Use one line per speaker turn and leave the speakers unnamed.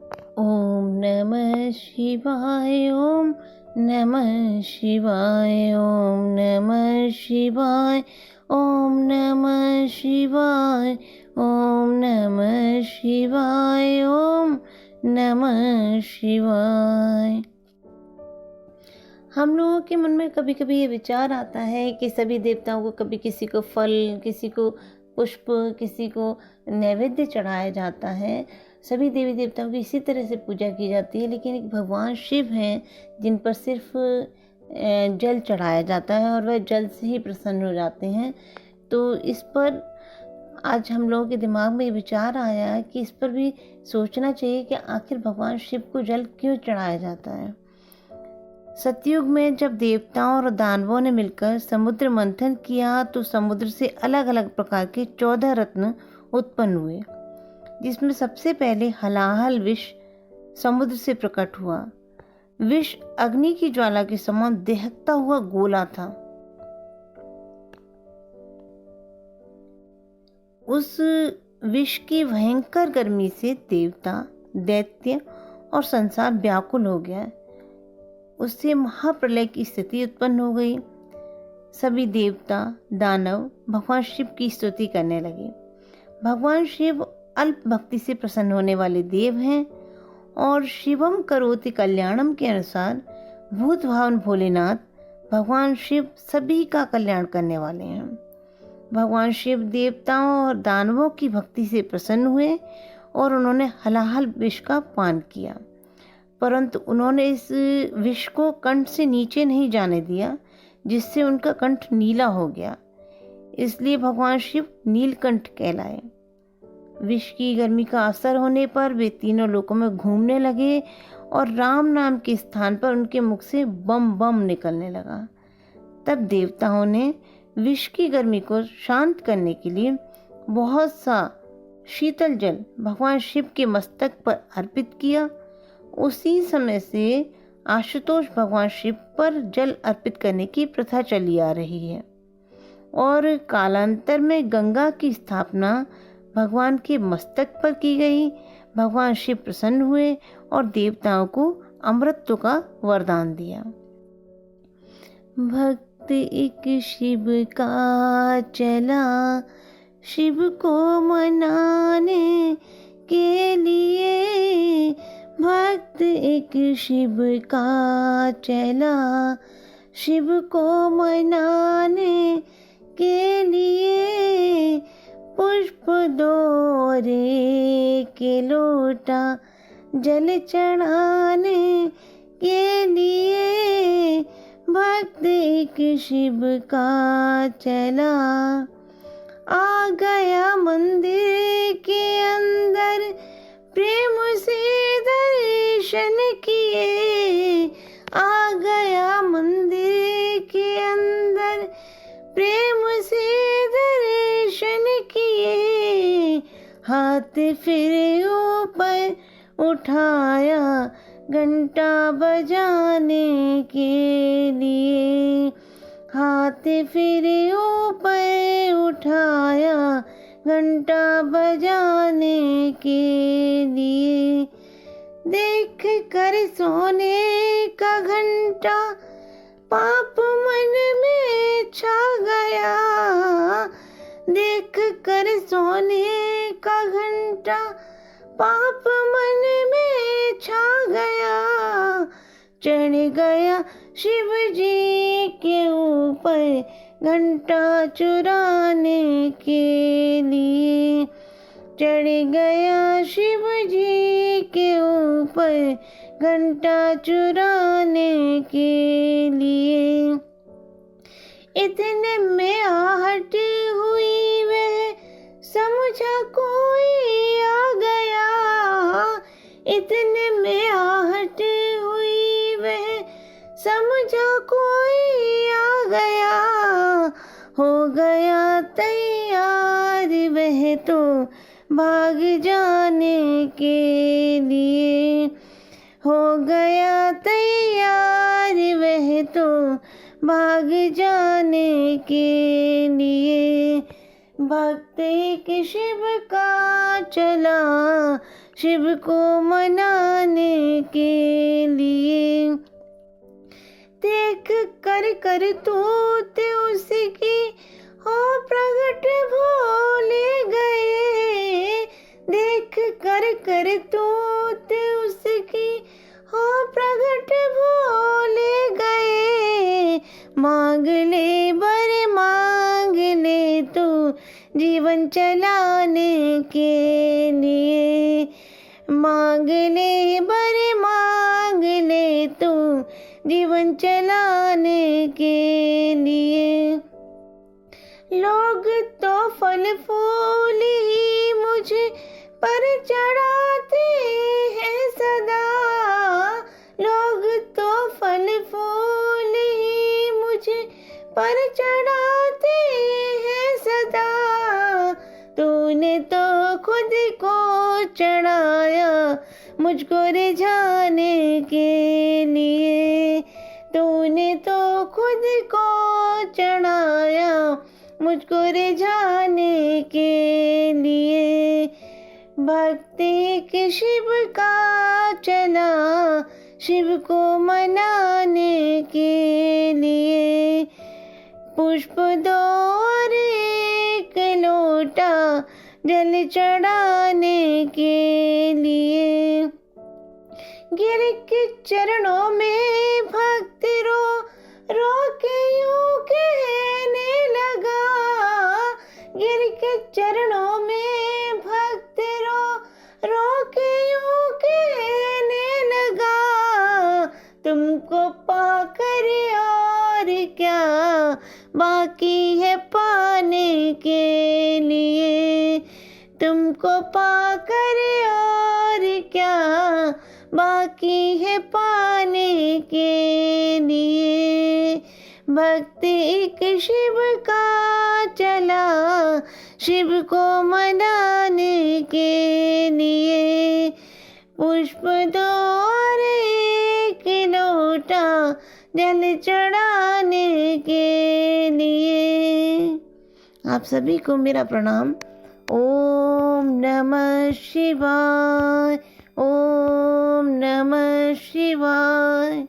ओम नमः शिवाय, ओम नमः शिवाय, ओम नमः शिवाय, ओम नमः शिवाय, ओम नमः शिवाय, ओम नमः शिवाय। हम लोगों के मन में कभी कभी ये विचार आता है कि सभी देवताओं को कभी किसी को फल, किसी को पुष्प, किसी को नैवेद्य चढ़ाया जाता है। सभी देवी देवताओं की इसी तरह से पूजा की जाती है, लेकिन एक भगवान शिव हैं जिन पर सिर्फ जल चढ़ाया जाता है और वह जल से ही प्रसन्न हो जाते हैं। तो इस पर आज हम लोगों के दिमाग में ये विचार आया कि इस पर भी सोचना चाहिए कि आखिर भगवान शिव को जल क्यों चढ़ाया जाता है। सतयुग में जब देवताओं और दानवों ने मिलकर समुद्र मंथन किया तो समुद्र से अलग अलग प्रकार के 14 रत्न उत्पन्न हुए, जिसमें सबसे पहले हलाहल विष समुद्र से प्रकट हुआ। विष अग्नि की ज्वाला के समान दहकता हुआ गोला था। उस विष की भयंकर गर्मी से देवता, दैत्य और संसार व्याकुल हो गया। उससे महाप्रलय की स्थिति उत्पन्न हो गई। सभी देवता, दानव भगवान शिव की स्तुति करने लगे। भगवान शिव अल्प भक्ति से प्रसन्न होने वाले देव हैं और शिवम करोति कल्याणम के अनुसार भूत भावन भोलेनाथ भगवान शिव सभी का कल्याण करने वाले हैं। भगवान शिव देवताओं और दानवों की भक्ति से प्रसन्न हुए और उन्होंने हलाहल विष का पान किया, परंतु उन्होंने इस विष को कंठ से नीचे नहीं जाने दिया, जिससे उनका कंठ नीला हो गया। इसलिए भगवान शिव नीलकंठ कहलाए। विष की गर्मी का असर होने पर वे तीनों लोकों में घूमने लगे और राम नाम के स्थान पर उनके मुख से बम बम निकलने लगा। तब देवताओं ने विष की गर्मी को शांत करने के लिए बहुत सा शीतल जल भगवान शिव के मस्तक पर अर्पित किया। उसी समय से आशुतोष भगवान शिव पर जल अर्पित करने की प्रथा चली आ रही है और कालांतर में गंगा की स्थापना भगवान के मस्तक पर की गई। भगवान शिव प्रसन्न हुए और देवताओं को अमृतत्व का वरदान दिया। भक्त एक शिव का चला शिव को मनाने के लिए, भक्त एक शिव का चला शिव को मनाने के लिए, पुष्प दोरे के लोटा जल चढ़ाने के लिए, भक्त एक शिव का चला। आ गया मंदिर के अंदर प्रेम से दर्शन किए, आ गया मंदिर के अंदर प्रेम से दर्शन किए, हाथ फिर ऊपर उठाया घंटा बजाने के लिए, हाथ फिर ऊपर उठाया घंटा बजाने के लिए। देख कर सोने का घंटा पाप मन में छा गया, देख कर सोने का घंटा पाप मन में छा गया। चढ़ गया शिव जी के ऊपर घंटा चुराने के लिए, चढ़ गया शिव जी के ऊपर घंटा चुराने के लिए। इतने में आहट हुई वह समझा कोई आ गया, इतने में आहट हुई वह समझा कोई आ गया। हो गया तैयार वह तो भाग जाने के लिए, हो गया तैयार वह तो भाग जाने के लिए। भक्त एक शिव का चला शिव को मनाने के लिए। देख कर कर तूते उसकी हो प्रगट भोले गए। देख कर कर तूते उसकी हो प्रगट भोले गए। मांग ले बर मांग ले तू जीवन चलाने के लिए। मांग ले बर मांग ले तू जीवन चलाने के लिए। लोग तो फल फूल ही मुझ पर चढ़ाते हैं सदा। लोग तो फल फूल ही मुझ पर चढ़ाते हैं सदा। तूने तो खुद को चढ़ाया मुझको रिझाने के लिए। तूने तो खुद को चढ़ाया मुझको रिझाने के लिए। भक्ति के शिव का चला शिव को मनाने के लिए। पुष्प दो और एक लोटा जल चढ़ाने के लिए। गिर के चरणों में भक्त रो रो के यूं कहने लगा। गिर के चरणों में भक्त रो रो के यूं कहने लगा। तुमको पाकर और क्या बाकी है पाने के लिए। तुमको पाकर और क्या बाकी है पाने के लिए। भक्ति एक शिव का चला शिव को मनाने के लिए। पुष्प दो और एक लोटा जल चढ़ाने के लिए। आप सभी को मेरा प्रणाम। ओम नमः शिवाय। ओम नमः शिवाय।